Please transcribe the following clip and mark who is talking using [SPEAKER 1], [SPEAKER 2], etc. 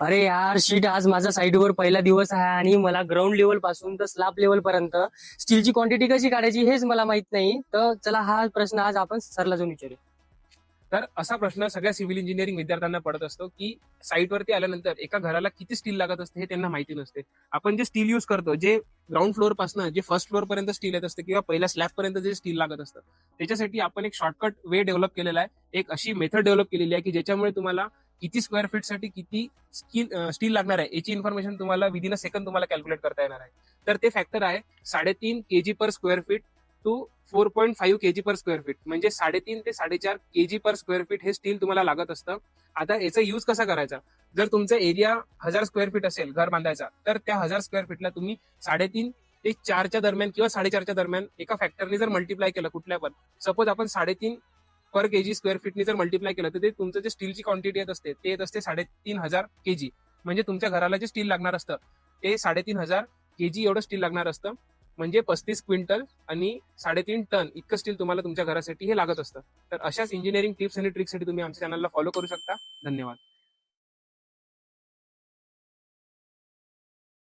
[SPEAKER 1] अरे यार शीट, आज माझा साईटवर पहिला दिवस आहे आणि मला ग्राउंड लेवल पासून तर स्लॅब लेवल पर्यंत स्टीलची क्वांटिटी कशी काढायची हेच मला माहित नाही. तर चला हा प्रश्न आज आपण सरला जाऊन विचारू.
[SPEAKER 2] तर असा प्रश्न सगळ्या सिव्हिल इंजिनिअरिंग विद्यार्थ्यांना पडत असतो की साईटवरती आल्यानंतर एका घराला किती स्टील लागत असते हे त्यांना माहिती नसते. आपण जे स्टील युज करतो, जे ग्राउंड फ्लोअर पासून जे फर्स्ट फ्लोअर पर्यंत स्टील येत असते किंवा पहिल्या स्लॅब पर्यंत जे स्टील लागत असतं, त्याच्यासाठी आपण एक शॉर्टकट वे डेव्हलप केलेला आहे. एक अशी मेथड डेव्हलप केलेली आहे की ज्याच्यामुळे तुम्हाला किती स्क्वेअर फीट साठी किती स्टील लागणार आहे याची इन्फॉर्मेशन तुम्हाला विदिन अ सेकंड तुम्हाला कॅल्क्युलेट करता येणार आहे. तर ते फॅक्टर आहे 3.5 kg per square feet to 4.5 kg per square feet. म्हणजे 3.5 ते 4.5 kg पर स्क्वेअर फीट हे स्टील तुम्हाला लागत असतं. आता याचा यूज कसा करायचा? जर तुमचा एरिया 1000 स्क्वेअर फीट असेल घर बांधायचा, तर त्या 1000 स्क्वेअर फीटला तुम्ही 3.5 ते 4च्या दरम्यान किंवा 4.5च्या दरम्यान एका फॅक्टरने जर मल्टिप्लाय केलं, कुठल्या पण सपोज आपण 3.5 पर केजी स्क्वेअर फीटने जर मल्टिप्लाय केलं, तर ते तुमचं जे स्टीलची क्वांटिटी येत असते ते येत असते 3,500 kg. म्हणजे तुमच्या घराला जे स्टील लागणार असतं ते 3,500 kg एवढं स्टील लागणार असतं. म्हणजे 35 क्विंटल आणि 3.5 टन इतकं स्टील तुम्हाला तुमच्या घरासाठी हे लागत असतं. तर अशाच इंजिनिअरिंग टिप्स आणि ट्रिक्ससाठी तुम्ही आमच्या चॅनलला फॉलो करू शकता. धन्यवाद.